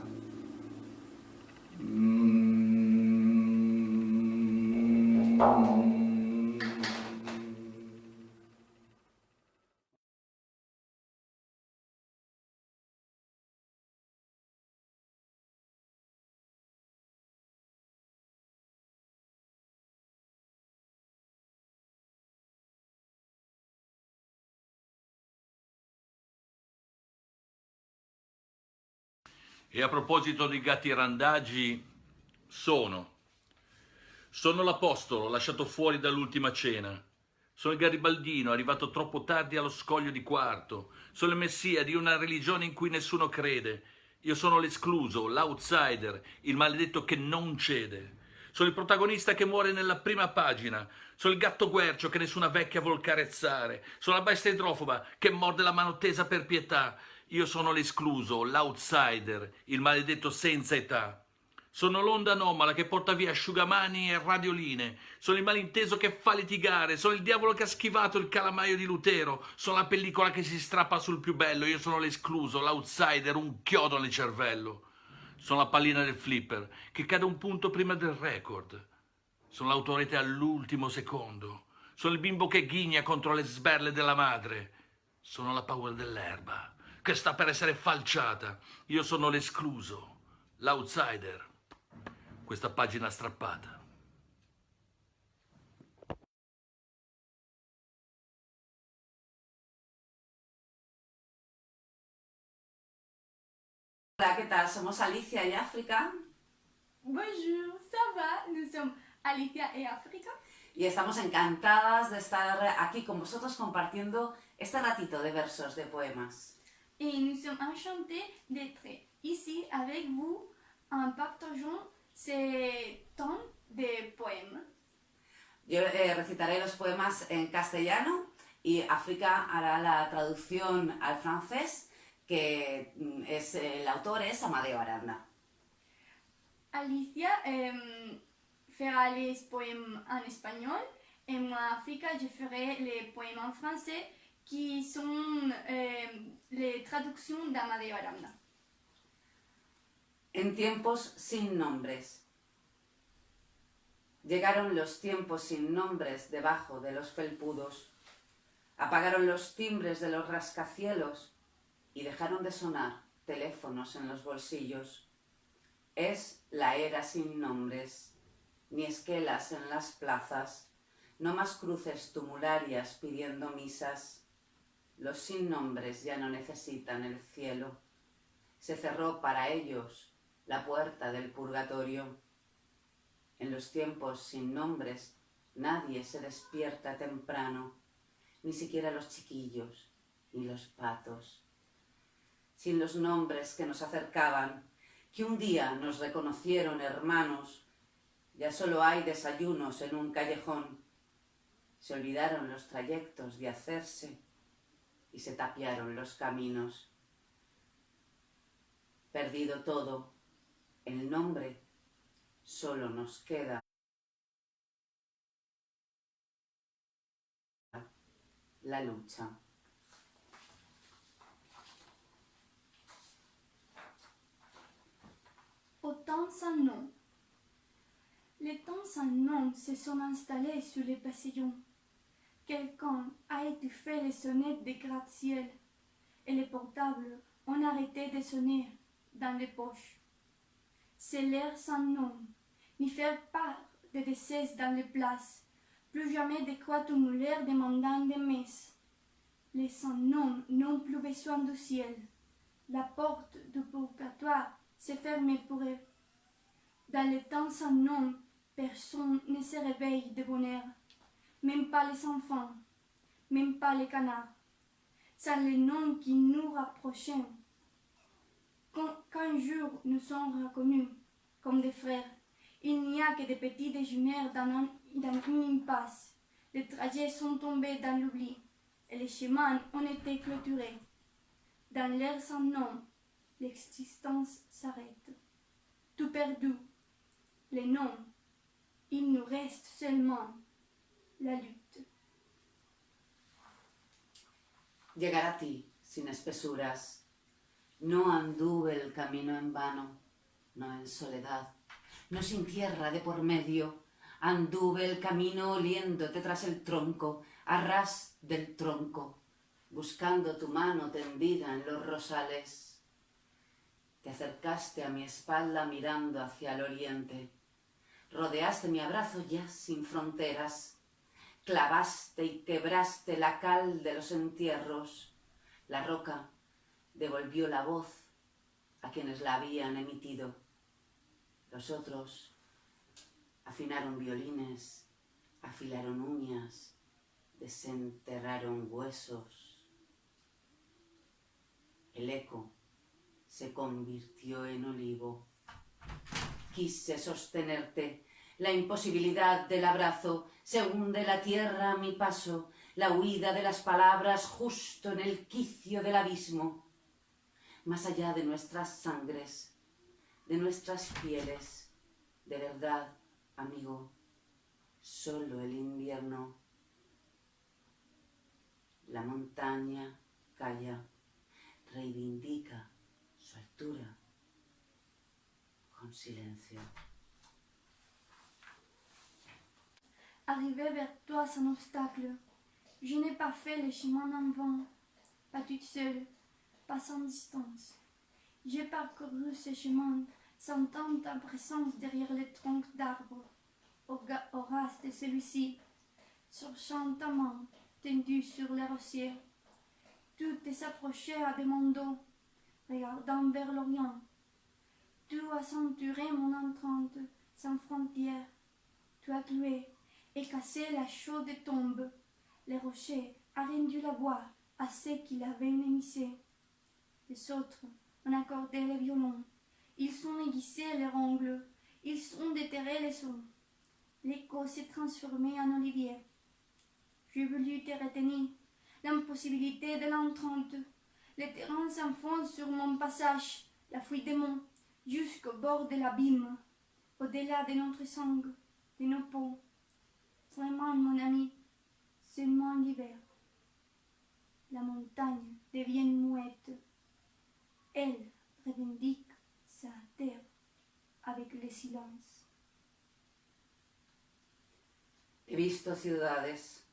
E a proposito di gatti randagi, sono l'apostolo lasciato fuori dall'ultima cena, sono il garibaldino arrivato troppo tardi allo scoglio di Quarto, sono il messia di una religione in cui nessuno crede, io sono l'escluso, l'outsider, il maledetto che non cede, sono il protagonista che muore nella prima pagina, sono il gatto guercio che nessuna vecchia vuol carezzare, sono la bestia idrofoba che morde la mano tesa per pietà. Io sono l'escluso, l'outsider, il maledetto senza età. Sono l'onda anomala che porta via asciugamani e radioline. Sono il malinteso che fa litigare. Sono il diavolo che ha schivato il calamaio di Lutero. Sono la pellicola che si strappa sul più bello. Io sono l'escluso, l'outsider, un chiodo nel cervello. Sono la pallina del flipper che cade un punto prima del record. Sono l'autorete all'ultimo secondo. Sono il bimbo che ghigna contro le sberle della madre. Sono la paura dell'erba che sta per essere falciata. Io sono l'escluso, l'outsider. Questa pagina strappata. Hola, ¿qué tal? Somos Alicia y África. Bonjour, ça va? Nous sommes Alicia y África. Y estamos encantadas de estar aquí con vosotros compartiendo este ratito de versos, de poemas. Et nous sommes enchantés d'être ici avec vous en partageant ces temps de poèmes. Yo recitaré los poemas en castellano y África hará la traducción al francés, que el autor es Amadeo Aranda. Alicia fera les poèmes en espagnol et moi, África, je ferai les poèmes en français qui sont les traductions d'Amadeo Aranda. En tiempos sin nombres. Llegaron los tiempos sin nombres debajo de los felpudos. Apagaron los timbres de los rascacielos y dejaron de sonar teléfonos en los bolsillos. Es la era sin nombres, ni esquelas en las plazas, no más cruces tumularias pidiendo misas. Los sin nombres ya no necesitan el cielo. Se cerró para ellos la puerta del purgatorio. En los tiempos sin nombres nadie se despierta temprano, ni siquiera los chiquillos ni los patos. Sin los nombres que nos acercaban, que un día nos reconocieron hermanos, ya solo hay desayunos en un callejón. Se olvidaron los trayectos de hacerse y se tapiaron los caminos. Perdido todo, el nombre, solo nos queda la lucha. Au temps sans nom. Les temps sans nom se sont installés sur les passillons. Quelqu'un a étouffé les sonnettes des gratte-ciel et les portables ont arrêté de sonner dans les poches. C'est l'air sans nom, ni faire part de décès dans les places, plus jamais de croix tumulaires demandant des messes. Les sans nom n'ont plus besoin du ciel. La porte du purgatoire s'est fermée pour eux. Dans les temps sans nom, personne ne se réveille de bonheur. Même pas les enfants, même pas les canards. C'est les noms qui nous rapprochent. Qu'un jour nous sommes reconnus comme des frères, il n'y a que des petits déjeuners dans une impasse. Les trajets sont tombés dans l'oubli et les chemins ont été clôturés. Dans l'air sans nom, l'existence s'arrête. Tout perdu, les noms, il nous reste seulement la lutte. Llegar a ti sin espesuras. No anduve el camino en vano, no en soledad, no sin tierra de por medio. Anduve el camino oliéndote tras el tronco, a ras del tronco, buscando tu mano tendida en los rosales. Te acercaste a mi espalda mirando hacia el oriente. Rodeaste mi abrazo ya sin fronteras. Clavaste y quebraste la cal de los entierros. La roca devolvió la voz a quienes la habían emitido. Los otros afinaron violines, afilaron uñas, desenterraron huesos. El eco se convirtió en olivo. Quise sostenerte, la imposibilidad del abrazo, se hunde la tierra a mi paso, la huida de las palabras justo en el quicio del abismo. Más allá de nuestras sangres, de nuestras pieles, de verdad, amigo, solo el invierno. La montaña calla, reivindica su altura con silencio. Arriver vers toi sans obstacle, je n'ai pas fait le chemin en vain, pas toute seule, pas sans distance. J'ai parcouru ce chemin, sentant ta présence derrière les troncs d'arbres, au ras de celui-ci, cherchant ta main tendue sur les rossiers. Tu t'es approché à de mon dos, regardant vers l'Orient. Tu as ceinturé mon entrante sans frontières. Tu as cloué et cassé la chaude tombe. Les rochers a rendu la voix à ceux qui l'avaient émissé. Les autres ont accordé les violons. Ils ont aiguisé les ongles. Ils ont déterré les sons. L'écho s'est transformé en olivier. J'ai voulu te retenir. L'impossibilité de l'entrante. Le terrain s'enfonce sur mon passage. La fuite des monts jusqu'au bord de l'abîme. Au-delà de notre sang, de nos peaux. Vraiment, mon ami, seulement l'hiver. La montagne devient muette. Elle revendique sa terre avec le silence. He visto ciudades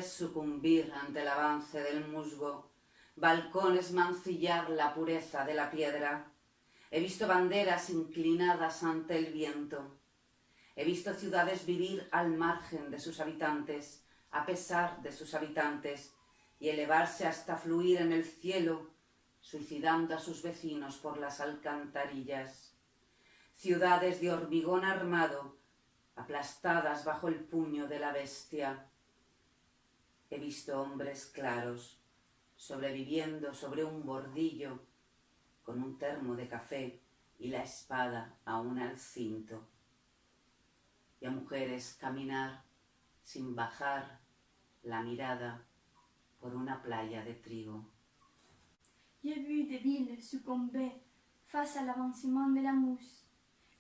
sucumbir ante el avance del musgo, balcones mancillar la pureza de la piedra. He visto banderas inclinadas ante el viento. He visto ciudades vivir al margen de sus habitantes, a pesar de sus habitantes, y elevarse hasta fluir en el cielo, suicidando a sus vecinos por las alcantarillas. Ciudades de hormigón armado, aplastadas bajo el puño de la bestia. He visto hombres claros, sobreviviendo sobre un bordillo, con un termo de café y la espada aún al cinto. Y a mujeres caminar sin bajar la mirada por una playa de trigo. J'ai vu des villes succomber face à l'avancement de la mousse,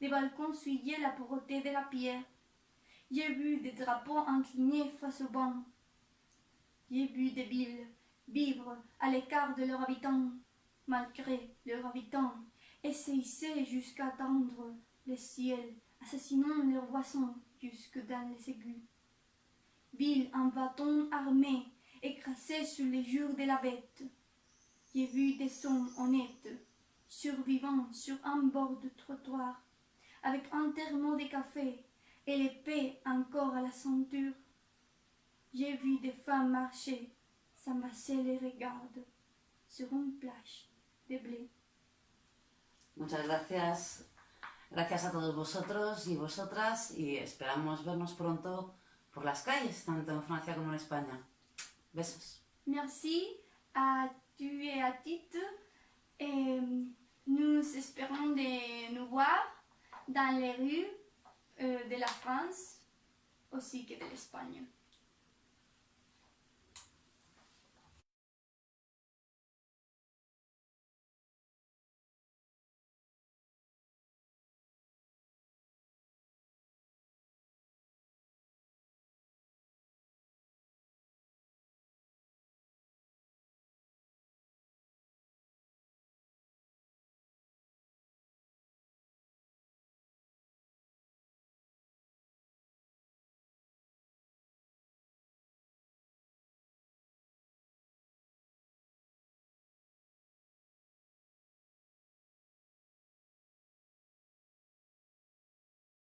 des balcons souiller la pureté de la pierre. J'ai vu des drapeaux inclinés face au vent. J'ai vu des villes vivre à l'écart de leurs habitants, malgré leurs habitants, et se hisser jusqu'à atteindre le ciel, assassinant leurs voisins jusque dans les aigus. Ville en bâton armé, écrasée sur les jours de la bête. J'ai vu des hommes honnêtes, survivants sur un bord de trottoir, avec un thermo de café et l'épée encore à la ceinture. J'ai vu des femmes marcher, s'amasser les regards, sur une plage de blé. Muchas gracias. Gracias a todos vosotros y vosotras y esperamos vernos pronto por las calles, tanto en Francia como en España. Besos. Merci à tu et à Tite. Et nous espérons de nous voir dans les rues de la France, aussi que de l'Espagne.